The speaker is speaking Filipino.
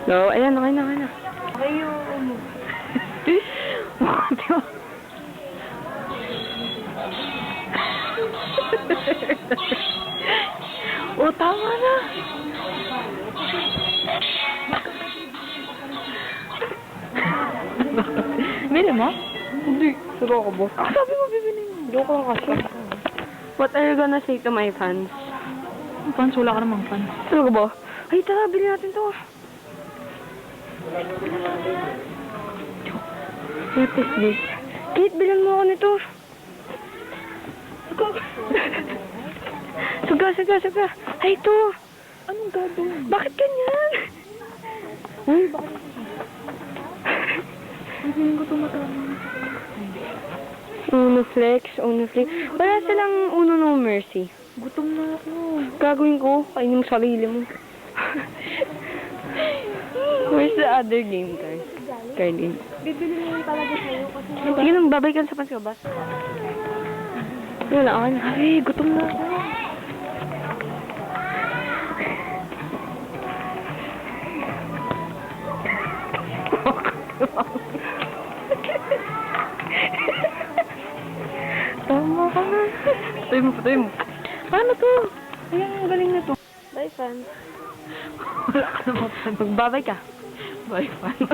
No, ayan, okay na, okay na. Okay yun. Oh, tama na. Bili mo? Hindi. Suro ako, boss. Sabi mo bibili mo. Joke lang kasi. What are you gonna say to my fans? Fans, wala ka namang fans. Talaga ba? Ay, tara, bilhin natin to. What is this? Kate, bilhin mo ako nito. Suga. Ay, ito. Anong gagawin? Bakit ganyan? Uy, bakit? Ang feeling ko tumatama. Uno flex. Wala silang Uno no mercy. Gutom na ako. Gagawin ko, kainin mo sarili mo. Where's the other game card? Cardin. Bibili mo yung talaga sa'yo kasi... Sige lang, babay ka sa pansin ko, basta. Wala, okay na. Ay, gutom na ako. Tama ka na. Patuloy mo. Paano to? Ayan, ang galing na to. Bye, fans. Wala ka namang fans. Magbabay ka. Bye, fans.